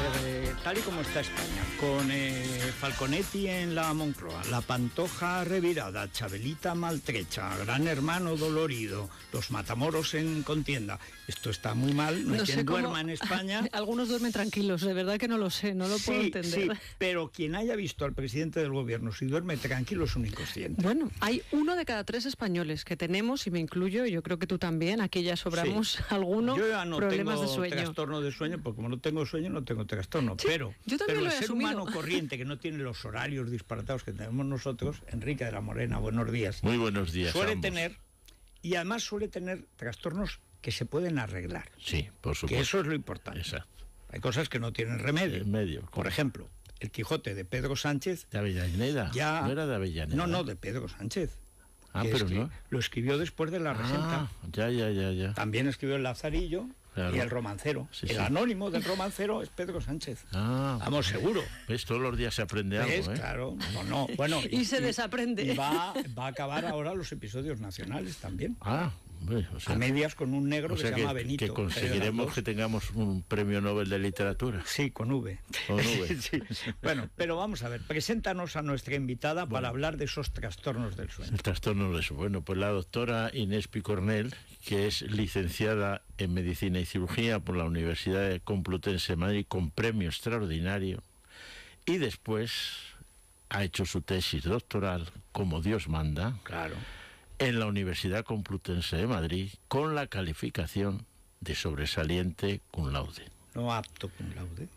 a ver, tal y como está España, con Falconetti en la Moncloa, la Pantoja revirada, Chabelita maltrecha, Gran Hermano dolorido, los Matamoros en contienda. Esto está muy mal, no hay quien duerma en España. Algunos duermen tranquilos, de verdad que no lo sé, no lo puedo entender. Sí, pero quien haya visto al presidente del gobierno si duerme tranquilo es un inconsciente. Bueno, hay 1 de cada 3 españoles que tenemos, y me incluyo, yo creo que tú también, aquí ya sobramos algunos problemas de sueño. Yo tengo trastorno de sueño, porque como no tengo sueño no tengo trastorno, sí, pero el ser humano corriente que no tiene los horarios disparatados que tenemos nosotros, Enrique de la Morena, buenos días. Muy buenos días. Suele tener, y además suele tener trastornos que se pueden arreglar. Sí, por supuesto. Que eso es lo importante. Exacto. Hay cosas que no tienen remedio. Por ejemplo, el Quijote de Pedro Sánchez. ¿De Avellaneda? Ya, ¿No era de Avellaneda? No, de Pedro Sánchez. Pero no. Lo escribió después de la Regenta. Ya. También escribió el Lazarillo. Claro. Y el romancero. El anónimo del romancero es Pedro Sánchez. Vamos, seguro. ¿Ves? Todos los días se aprende algo, ¿eh? Claro. No. Bueno, y se desaprende. Y va a acabar ahora los episodios nacionales también. O sea, a medias con un negro que se llama Benito. Que conseguiremos que tengamos un premio Nobel de literatura. Sí, con V. Con V. Sí. Bueno, pero vamos a ver, preséntanos a nuestra invitada para hablar de esos trastornos del sueño. El trastorno del sueño. Bueno, pues la doctora Inés Picornell, que es licenciada en Medicina y Cirugía por la Universidad Complutense de Madrid con premio extraordinario, y después ha hecho su tesis doctoral, como Dios manda, claro, en la Universidad Complutense de Madrid con la calificación de sobresaliente cum laude. No apto cum laude.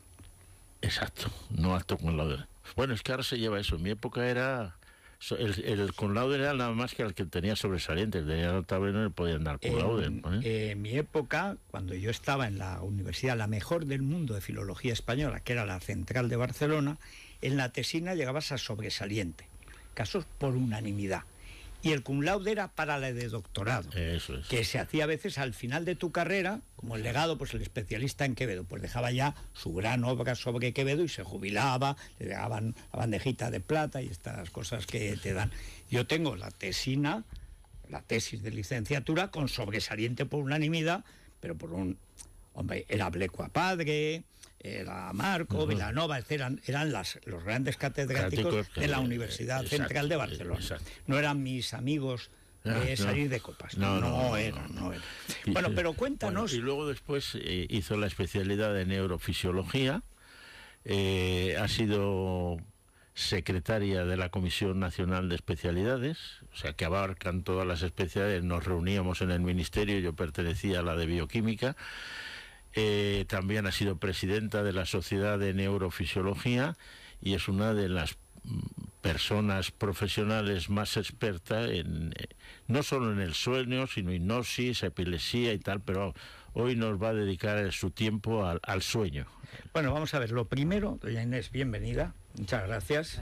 Exacto, no apto cum laude. Bueno, es que ahora se lleva eso. En mi época era... El cum laude era nada más que el que tenía sobresaliente, el tenía notable no le podían dar cum laude. En mi época, cuando yo estaba en la universidad, la mejor del mundo de filología española, que era la Central de Barcelona, en la tesina llegabas a sobresaliente, casos por unanimidad. Y el cum laude era para la de doctorado. Eso es. Que se hacía a veces al final de tu carrera, como el legado, pues el especialista en Quevedo, pues dejaba ya su gran obra sobre Quevedo y se jubilaba, le daban la bandejita de plata y estas cosas que te dan. Yo tengo la tesina, la tesis de licenciatura, con sobresaliente por unanimidad, pero por un... Hombre, era Blecua padre, era Marco, Vilanova, eran los grandes catedráticos de la Universidad Central de Barcelona. Exacto. No eran mis amigos salir de copas. No eran. Bueno, pero cuéntanos. Y luego después hizo la especialidad de neurofisiología, ha sido secretaria de la Comisión Nacional de Especialidades, o sea que abarcan todas las especialidades. Nos reuníamos en el ministerio, yo pertenecía a la de bioquímica. También ha sido presidenta de la Sociedad de Neurofisiología y es una de las personas profesionales más expertas no solo en el sueño, sino hipnosis, epilepsia y tal, pero hoy nos va a dedicar su tiempo al sueño. Bueno, vamos a ver, lo primero, doña Inés, bienvenida, muchas gracias.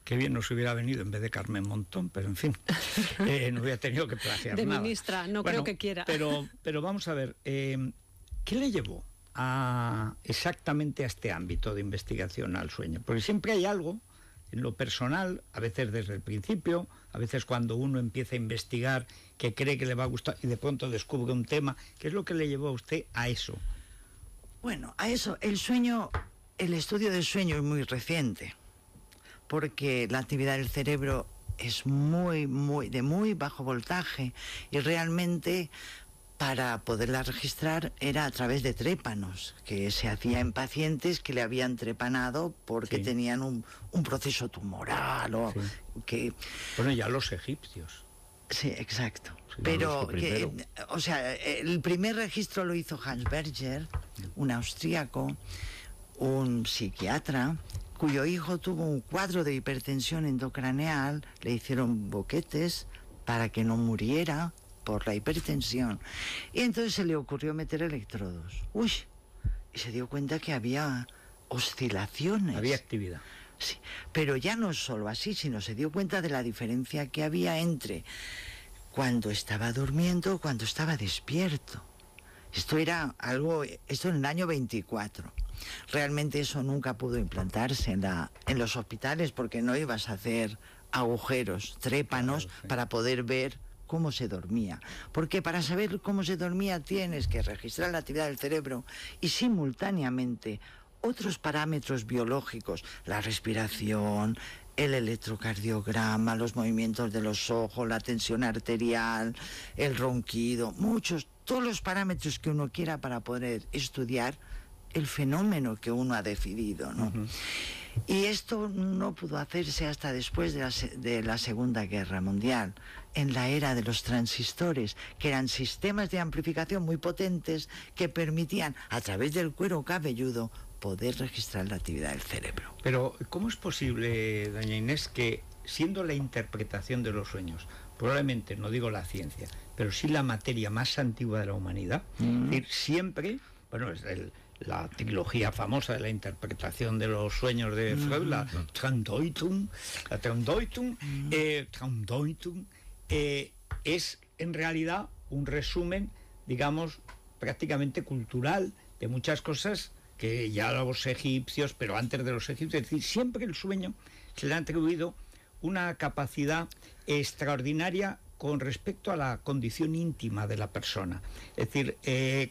Qué bien nos hubiera venido en vez de Carmen Montón, pero en fin, no hubiera tenido que plagiar de nada. Ministra, no creo que quiera. Pero vamos a ver, ¿qué le llevó exactamente a este ámbito de investigación al sueño? Porque siempre hay algo en lo personal, a veces desde el principio, a veces cuando uno empieza a investigar que cree que le va a gustar y de pronto descubre un tema. ¿Qué es lo que le llevó a usted a eso? Bueno, a eso, el estudio del sueño es muy reciente, porque la actividad del cerebro es de muy bajo voltaje y realmente para poderla registrar era a través de trépanos, que se hacía en pacientes que le habían trepanado porque tenían un proceso tumoral o que... Bueno, ya los egipcios. Sí, exacto. Pero, el primer registro lo hizo Hans Berger, un austríaco, un psiquiatra, cuyo hijo tuvo un cuadro de hipertensión endocraneal, le hicieron boquetes para que no muriera por la hipertensión, y entonces se le ocurrió meter electrodos. Y se dio cuenta que había oscilaciones. Había actividad. Sí, pero ya no solo así, sino se dio cuenta de la diferencia que había entre cuando estaba durmiendo, cuando estaba despierto. Esto en el año 24. Realmente eso nunca pudo implantarse en los hospitales porque no ibas a hacer agujeros, trépanos, para poder ver cómo se dormía. Porque para saber cómo se dormía tienes que registrar la actividad del cerebro y simultáneamente otros parámetros biológicos, la respiración, el electrocardiograma, los movimientos de los ojos, la tensión arterial, el ronquido, todos los parámetros que uno quiera para poder estudiar el fenómeno que uno ha decidido, ¿no? Uh-huh. Y esto no pudo hacerse hasta después de la Segunda Guerra Mundial, en la era de los transistores, que eran sistemas de amplificación muy potentes que permitían, a través del cuero cabelludo, poder registrar la actividad del cerebro. Pero, ¿cómo es posible, doña Inés, que siendo la interpretación de los sueños, probablemente, no digo la ciencia, pero sí la materia más antigua de la humanidad, es decir, siempre, bueno, es la trilogía famosa de la interpretación de los sueños de Freud, la Traumdeutung, es en realidad un resumen, digamos, prácticamente cultural de muchas cosas que ya los egipcios, pero antes de los egipcios, es decir, siempre el sueño se le ha atribuido una capacidad extraordinaria con respecto a la condición íntima de la persona. Es decir,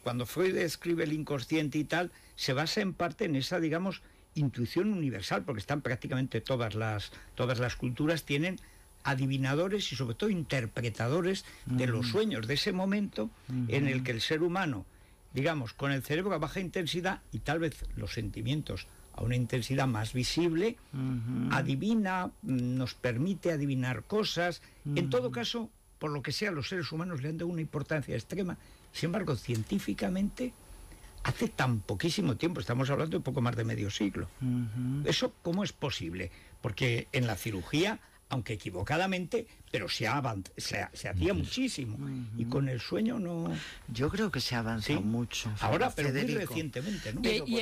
cuando Freud describe el inconsciente y tal, se basa en parte en esa, digamos, intuición universal, porque están prácticamente todas las culturas tienen adivinadores y sobre todo interpretadores de los sueños, de ese momento en el que el ser humano, digamos, con el cerebro a baja intensidad y tal vez los sentimientos a una intensidad más visible, adivina, nos permite adivinar cosas. En todo caso, por lo que sea, los seres humanos le han dado una importancia extrema. Sin embargo, científicamente, hace tan poquísimo tiempo, estamos hablando de poco más de medio siglo. ¿Eso cómo es posible? Porque en la cirugía, aunque equivocadamente, pero se hacía muchísimo. Y con el sueño no... Yo creo que se ha avanzado mucho. Ahora, pero muy recientemente, ¿no? Y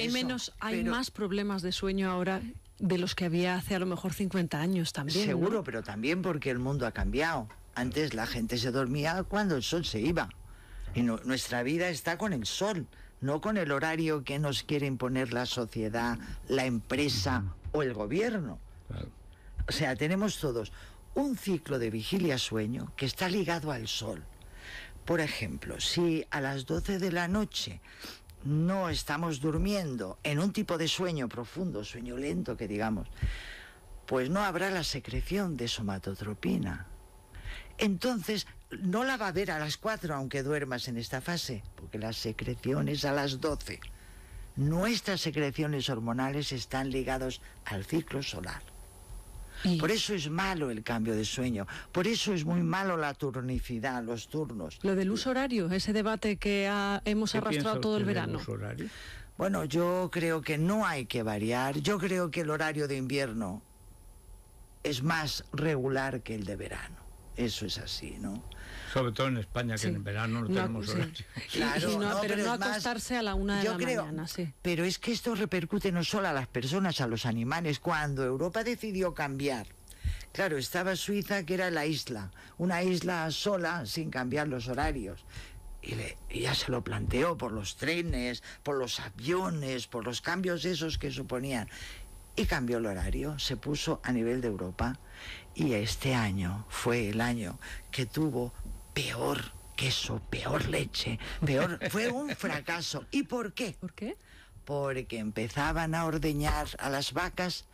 hay más problemas de sueño ahora de los que había hace a lo mejor 50 años también. Seguro, ¿no? Pero también porque el mundo ha cambiado. Antes la gente se dormía cuando el sol se iba. Y nuestra vida está con el sol, no con el horario que nos quiere imponer la sociedad, la empresa o el gobierno. Claro. O sea, tenemos todos un ciclo de vigilia-sueño que está ligado al sol. Por ejemplo, si a las 12 de la noche no estamos durmiendo en un tipo de sueño profundo, sueño lento que digamos, pues no habrá la secreción de somatotropina. Entonces, no la va a haber a las 4 aunque duermas en esta fase, porque la secreción es a las 12. Nuestras secreciones hormonales están ligadas al ciclo solar. Por eso es malo el cambio de sueño, por eso es muy malo la turnicidad, los turnos. Lo del uso horario, ese debate que hemos arrastrado todo el verano. Bueno, yo creo que no hay que variar. Yo creo que el horario de invierno es más regular que el de verano. Eso es así, ¿no? Sobre todo en España, que en verano no tenemos horario. Claro, pero no acostarse a la 1 de la mañana, sí. Pero es que esto repercute no solo a las personas, a los animales. Cuando Europa decidió cambiar, claro, estaba Suiza, que era la isla, una isla sola, sin cambiar los horarios. Y ya se lo planteó por los trenes, por los aviones, por los cambios esos que suponían. Y cambió el horario, se puso a nivel de Europa. Y este año fue el año que tuvo peor queso, peor leche, fue un fracaso. ¿Y por qué? ¿Por qué? Porque empezaban a ordeñar a las vacas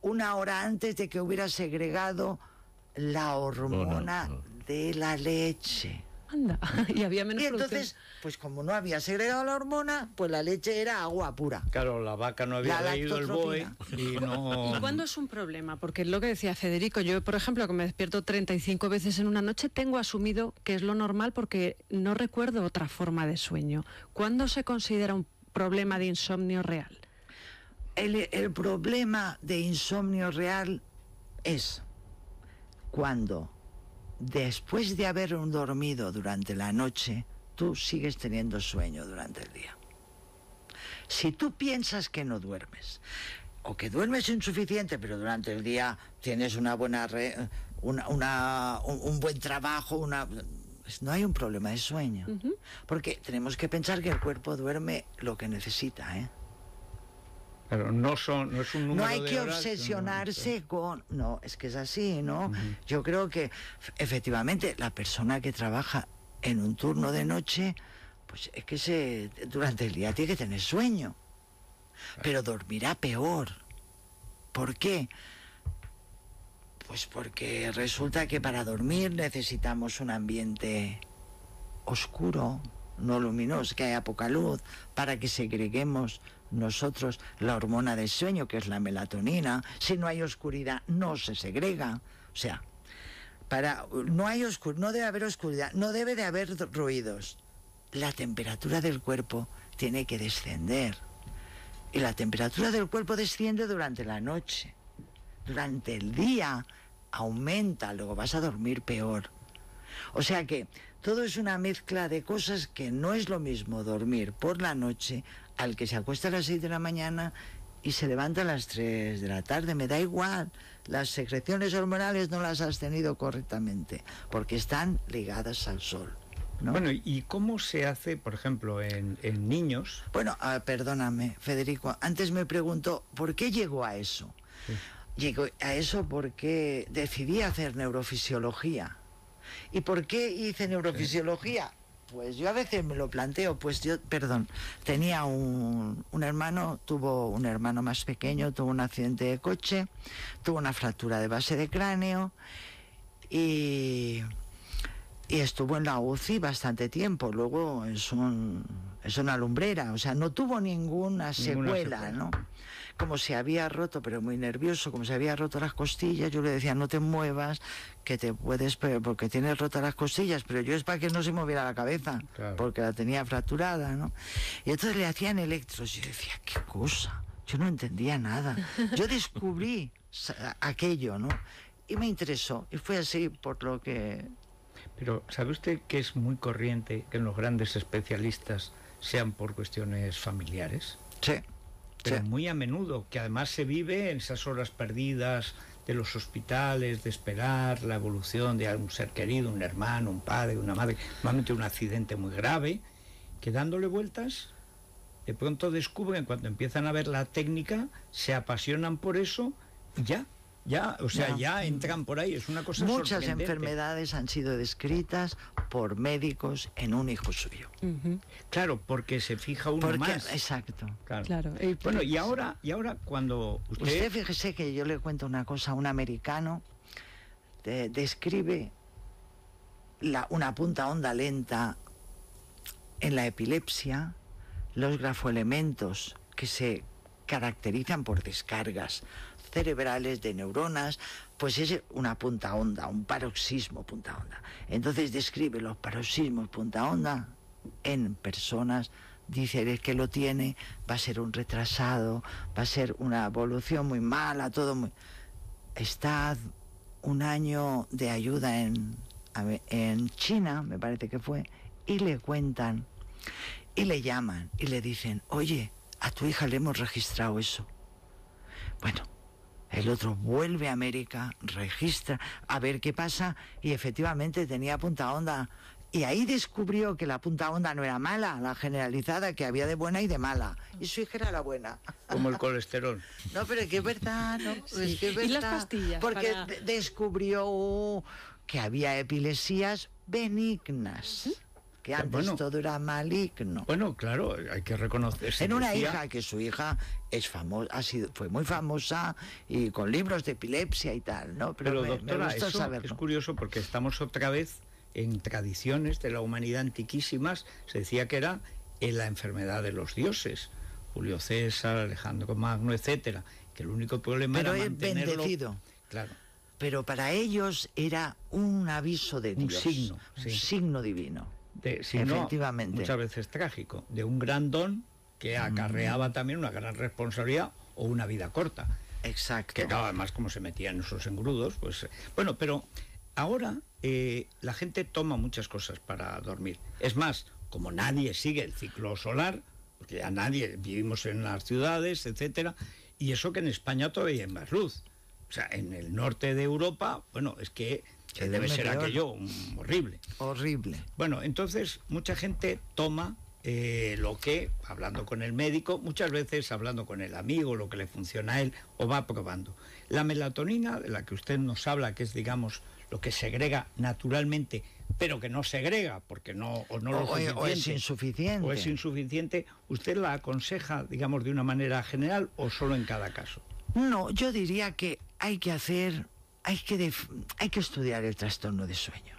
1 hora antes de que hubiera segregado la hormona de la leche. Anda, y había menos entonces, producción. Pues como no había segregado la hormona, pues la leche era agua pura. Claro, la vaca no había leído el BOE y no... ¿Y cuándo es un problema? Porque es lo que decía Federico, yo, por ejemplo, que me despierto 35 veces en una noche, tengo asumido que es lo normal porque no recuerdo otra forma de sueño. ¿Cuándo se considera un problema de insomnio real? El problema de insomnio real es cuando, después de haber dormido durante la noche, tú sigues teniendo sueño durante el día. Si tú piensas que no duermes, o que duermes insuficiente, pero durante el día tienes una buena un buen trabajo, no hay un problema de sueño. Porque tenemos que pensar que el cuerpo duerme lo que necesita, ¿eh? Pero no es un número no hay de que horas, obsesionarse con... No, es que es así, ¿no? Yo creo que, efectivamente, la persona que trabaja en un turno de noche, pues es que durante el día tiene que tener sueño. pero dormirá peor. ¿Por qué? Pues porque resulta que para dormir necesitamos un ambiente oscuro, no luminoso, que haya poca luz, para que segreguemos nosotros la hormona del sueño, que es la melatonina. Si no hay oscuridad, no se segrega. O sea, no debe haber oscuridad, no debe de haber ruidos. La temperatura del cuerpo tiene que descender. Y la temperatura del cuerpo desciende durante la noche. Durante el día aumenta, luego vas a dormir peor. O sea que todo es una mezcla de cosas que no es lo mismo dormir por la noche al que se acuesta a las 6 de la mañana y se levanta a las 3 de la tarde. Me da igual, las secreciones hormonales no las has tenido correctamente, porque están ligadas al sol, ¿no? Bueno, ¿y cómo se hace, por ejemplo, en niños? Bueno, perdóname, Federico, antes me preguntó, ¿por qué llegó a eso? Sí. Llegó a eso porque decidí hacer neurofisiología. ¿Y por qué hice neurofisiología? Pues yo a veces me lo planteo, tenía un hermano, tuvo un hermano más pequeño, tuvo un accidente de coche, tuvo una fractura de base de cráneo y estuvo en la UCI bastante tiempo. Luego es una lumbrera, o sea, no tuvo ninguna secuela, ¿no? Como se había roto, pero muy nervioso, como se había roto las costillas, yo le decía, no te muevas, que te puedes, porque tienes rotas las costillas, pero yo es para que no se moviera la cabeza, claro, porque la tenía fracturada, ¿no? Y entonces le hacían electros, y yo decía, qué cosa, yo no entendía nada. Yo descubrí aquello, ¿no? Y me interesó, y fue así por lo que... Pero, ¿sabe usted que es muy corriente que en los grandes especialistas sean por cuestiones familiares? Sí. Pero muy a menudo, que además se vive en esas horas perdidas de los hospitales, de esperar la evolución de algún ser querido, un hermano, un padre, una madre, normalmente un accidente muy grave, que dándole vueltas, de pronto descubren, cuando empiezan a ver la técnica, se apasionan por eso y ya entran por ahí, es una cosa Muchas sorprendente. Enfermedades han sido descritas por médicos en un hijo suyo. Claro, porque se fija uno más. Exacto. Claro. Bueno, y ahora cuando Usted fíjese que yo le cuento una cosa, un americano describe una punta onda lenta en la epilepsia, los grafoelementos que se caracterizan por descargas cerebrales de neuronas, pues es una punta onda, un paroxismo punta onda. Entonces describe los paroxismos punta onda en personas, dice, el que lo tiene va a ser un retrasado, va a ser una evolución muy mala, todo muy... Está un año de ayuda en China, me parece que fue, y le cuentan, y le llaman, y le dicen, oye, a tu hija le hemos registrado eso. Bueno, el otro vuelve a América, registra, a ver qué pasa, y efectivamente tenía punta onda. Y ahí descubrió que la punta onda no era mala, la generalizada, que había de buena y de mala. Y su hija era la buena. Como el colesterol. No, pero es que es verdad, ¿no? Sí. Es que es verdad. ¿Y las pastillas? Porque descubrió que había epilepsias benignas. Que antes todo era maligno. Bueno, claro, hay que reconocer. En una hija, que su hija es famosa, fue muy famosa y con libros de epilepsia y tal, ¿no? Pero me doctora, gusta eso saberlo. Es curioso porque estamos otra vez en tradiciones de la humanidad antiquísimas. Se decía que era la enfermedad de los dioses. Julio César, Alejandro Magno, etcétera. Que el único problema era mantenerlo... bendecido. Claro. Pero para ellos era un aviso de Dios. Un signo divino. Efectivamente. Muchas veces trágico, de un gran don que acarreaba también una gran responsabilidad o una vida corta. Exacto. Que claro, además como se metían esos engrudos, pues... Bueno, pero ahora la gente toma muchas cosas para dormir. Es más, como nadie sigue el ciclo solar, porque ya nadie, vivimos en las ciudades, etcétera, y eso que en España todavía hay más luz. O sea, en el norte de Europa, bueno, es que debe ser aquello horrible. Horrible. Bueno, entonces mucha gente toma lo que, hablando con el médico, muchas veces hablando con el amigo, lo que le funciona a él, o va probando. La melatonina, de la que usted nos habla, que es, digamos, lo que segrega naturalmente, pero que no segrega, porque o es insuficiente. O es insuficiente, ¿usted la aconseja, digamos, de una manera general o solo en cada caso? No, yo diría que hay que estudiar el trastorno de sueño.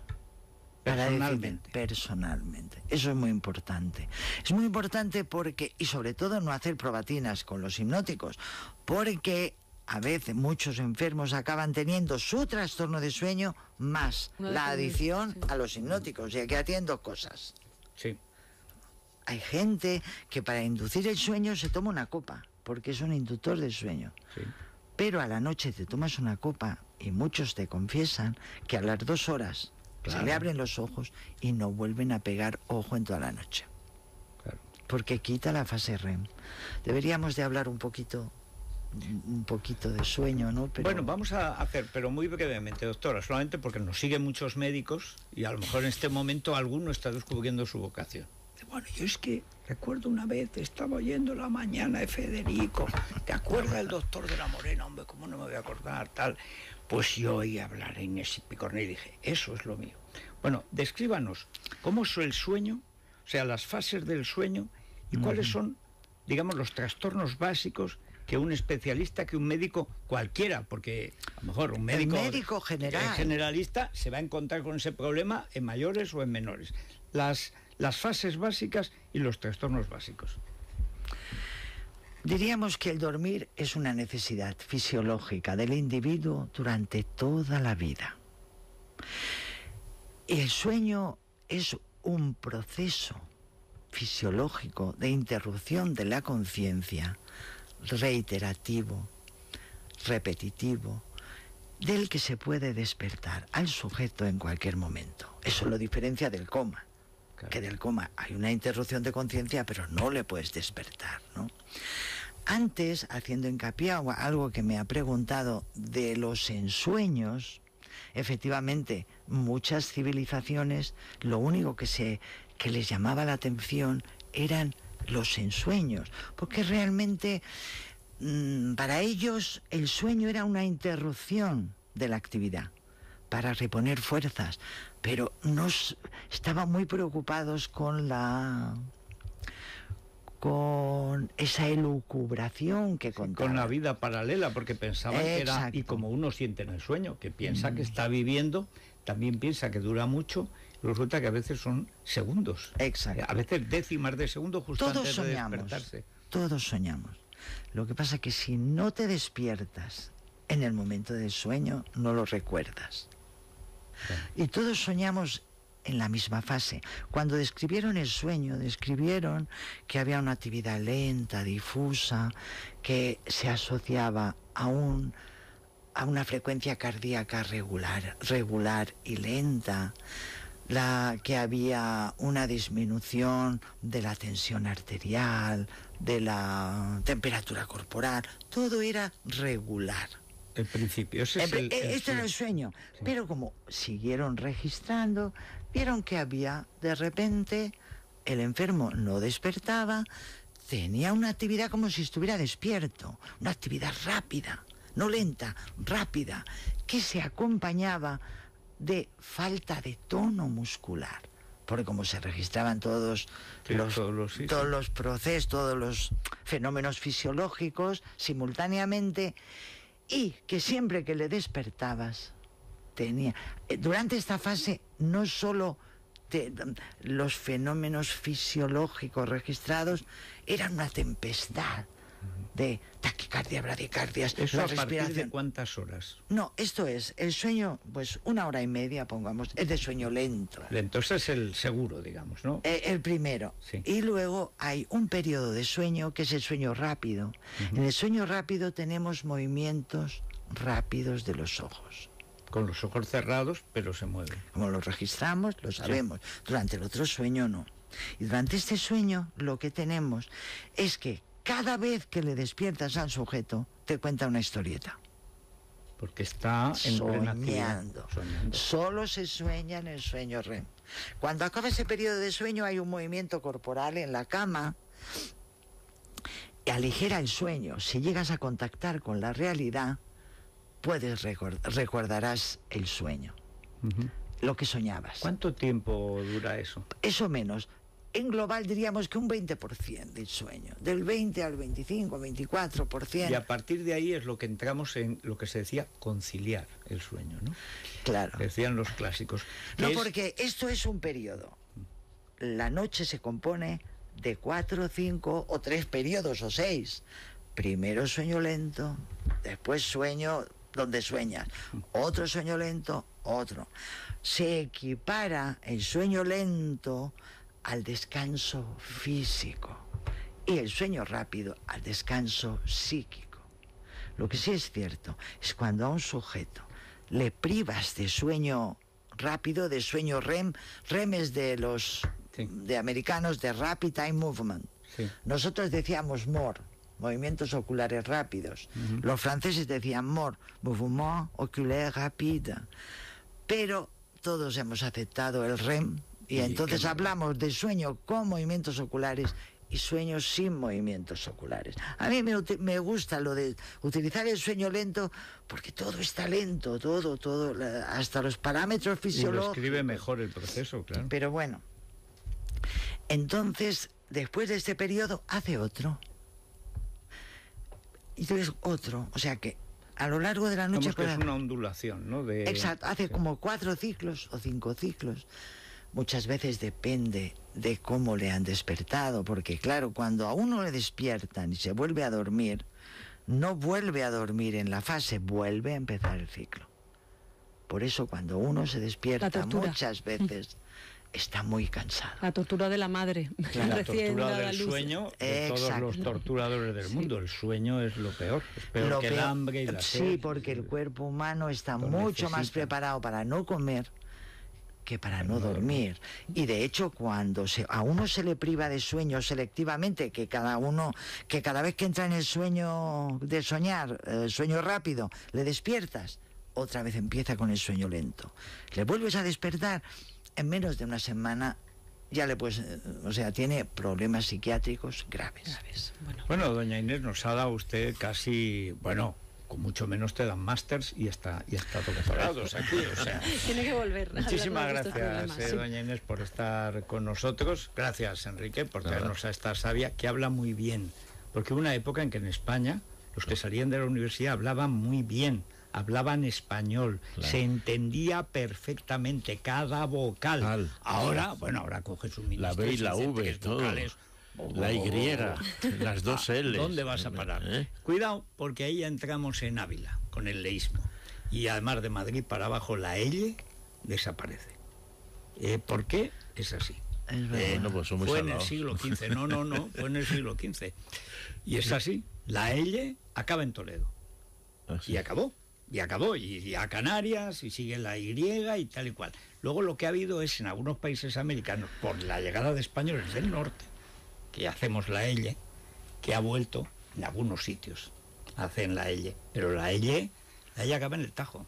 Personalmente. Eso es muy importante. Es muy importante porque, y sobre todo no hacer probatinas con los hipnóticos, porque a veces muchos enfermos acaban teniendo su trastorno de sueño más la adicción a los hipnóticos, y aquí atienden dos cosas. Sí. Hay gente que para inducir el sueño se toma una copa, porque es un inductor del sueño. Sí. Pero a la noche te tomas una copa y muchos te confiesan que a las 2 horas se le abren los ojos y no vuelven a pegar ojo en toda la noche. Claro. Porque quita la fase REM. Deberíamos de hablar un poquito de sueño, ¿no? Pero... Bueno, vamos a hacer, pero muy brevemente, doctora, solamente porque nos siguen muchos médicos y a lo mejor en este momento alguno está descubriendo su vocación. Bueno, yo es que recuerdo una vez, estaba oyendo La Mañana de Federico, ¿te acuerdas del doctor de la Morena? Hombre, ¿cómo no me voy a acordar? Tal. Pues yo oí hablar en Inés Picornell y dije, eso es lo mío. Bueno, descríbanos, ¿cómo es el sueño? O sea, las fases del sueño y cuáles son, digamos, los trastornos básicos que un especialista, que un médico cualquiera, porque a lo mejor un médico generalista se va a encontrar con ese problema en mayores o en menores. Las fases básicas y los trastornos básicos. Diríamos que el dormir es una necesidad fisiológica del individuo durante toda la vida. El sueño es un proceso fisiológico de interrupción de la conciencia, reiterativo, repetitivo, del que se puede despertar al sujeto en cualquier momento. Eso lo diferencia del coma. Claro. Que del coma hay una interrupción de conciencia, pero no le puedes despertar, ¿no? Antes, haciendo hincapié a algo que me ha preguntado de los ensueños, efectivamente, muchas civilizaciones, lo único que les llamaba la atención eran los ensueños, porque realmente para ellos el sueño era una interrupción de la actividad para reponer fuerzas, pero no estaban muy preocupados con esa elucubración que contaban. Con la vida paralela, porque pensaban que era, y como uno siente en el sueño, que piensa que está viviendo, también piensa que dura mucho, y resulta que a veces son segundos. Exacto. A veces décimas de segundo justo antes de despertarse. Todos soñamos. Lo que pasa es que si no te despiertas en el momento del sueño, no lo recuerdas. Claro. Y todos soñamos en la misma fase. Cuando describieron el sueño, describieron que había una actividad lenta, difusa, que se asociaba a una frecuencia cardíaca regular y lenta, que había una disminución de la tensión arterial, de la temperatura corporal, todo era regular. El principio, esto era el sueño. Sí. Pero como siguieron registrando, vieron que había, de repente, el enfermo no despertaba, tenía una actividad como si estuviera despierto, una actividad rápida, no lenta, rápida, que se acompañaba de falta de tono muscular. Porque como se registraban todos los procesos, todos los fenómenos fisiológicos simultáneamente, y que siempre que le despertabas tenía... Durante esta fase no solo los fenómenos fisiológicos registrados eran una tempestad de taquicardia, bradicardias, ¿Eso la a partir respiración. de cuántas horas? No, esto es, el sueño, pues 1 hora y media, pongamos, es de sueño lento. Lento, ese es el seguro, digamos, ¿no? El primero. Sí. Y luego hay un periodo de sueño que es el sueño rápido. En el sueño rápido tenemos movimientos rápidos de los ojos. Con los ojos cerrados, pero se mueven. Como lo registramos, lo sabemos. Sí. Durante el otro sueño no. Y durante este sueño lo que tenemos es que cada vez que le despiertas al sujeto, te cuenta una historieta. Porque está en soñando. Solo se sueña en el sueño REM. Cuando acaba ese periodo de sueño hay un movimiento corporal en la cama que aligera el sueño. Si llegas a contactar con la realidad, recordarás el sueño, lo que soñabas. ¿Cuánto tiempo dura eso? Eso menos. En global diríamos que un 20% del sueño, del 20 al 25, 24%. Y a partir de ahí es lo que entramos en lo que se decía conciliar el sueño, ¿no? Claro. Decían los clásicos. No, porque esto es un periodo. La noche se compone de 4, 5 o 3 periodos o 6. Primero sueño lento, después sueño donde sueñas, otro sueño lento, otro. Se equipara el sueño lento al descanso físico y el sueño rápido al descanso psíquico. Lo que sí es cierto es cuando a un sujeto le privas de sueño rápido, de sueño REM. REM es de los de americanos, de Rapid Eye Movement. Sí. Nosotros decíamos MOR, movimientos oculares rápidos. Los franceses decían MOR, Mouvement Oculaire Rapide. Pero todos hemos aceptado el REM. Y entonces hablamos de sueño con movimientos oculares y sueños sin movimientos oculares. A mí me gusta lo de utilizar el sueño lento porque todo está lento, todo, hasta los parámetros fisiológicos. Y lo escribe mejor el proceso, claro. Pero bueno, entonces, después de este periodo, hace otro. Y entonces otro, o sea que a lo largo de la noche... Que es una ondulación, ¿no? Exacto, hace como 4 ciclos o 5 ciclos. Muchas veces depende de cómo le han despertado, porque claro, cuando a uno le despiertan y se vuelve a dormir, no vuelve a dormir en la fase, vuelve a empezar el ciclo. Por eso cuando uno se despierta muchas veces está muy cansado. La tortura de la madre. La tortura del sueño de todos los torturadores del mundo. El sueño es lo peor. Es peor que el hambre y la sed. Sí, porque el cuerpo humano está mucho más preparado para no comer que para no dormir. Y de hecho, cuando a uno se le priva de sueño selectivamente, que cada vez que entra en el sueño de soñar, el sueño rápido, le despiertas, otra vez empieza con el sueño lento. Le vuelves a despertar, en menos de una semana ya le puedes, o sea, tiene problemas psiquiátricos graves. Bueno, doña Inés, nos ha dado usted casi, bueno, con mucho menos te dan másters y está doctorados aquí, o sea. Tiene que volver. Muchísimas gracias, doña Inés, por estar con nosotros. Gracias, Enrique, por traernos a esta sabia que habla muy bien. Porque hubo una época en que en España los que salían de la universidad hablaban muy bien, hablaban español, se entendía perfectamente cada vocal. Ahora coge su ministro. La B y la V, todo. La Y, las dos L. ¿Dónde vas a parar? Cuidado, porque ahí ya entramos en Ávila, con el leísmo. Y además de Madrid para abajo, la L desaparece. ¿Por qué? Es así. Pues fue en el siglo XV. No, fue en el siglo XV. Y es así. La L acaba en Toledo. Y acabó. Y a Canarias, y sigue la Y y tal y cual. Luego lo que ha habido es en algunos países americanos, por la llegada de españoles del norte, que hacemos la L, que ha vuelto en algunos sitios, hacen la L, pero la L acaba en el Tajo.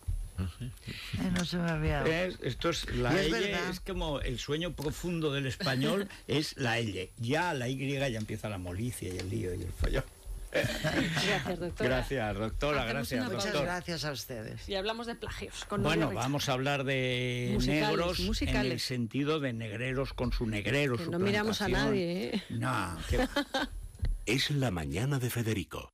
No se me había... Esto es la L, es como el sueño profundo del español, es la L. Ya la Y ya empieza la molicie y el lío y el follón. Gracias, doctora. Gracias, doctora. Gracias, doctor. Muchas gracias a ustedes. Y hablamos de plagios. Vamos a hablar de negros en el sentido de negreros con su negrero, su no miramos a nadie, No, Es la mañana de Federico.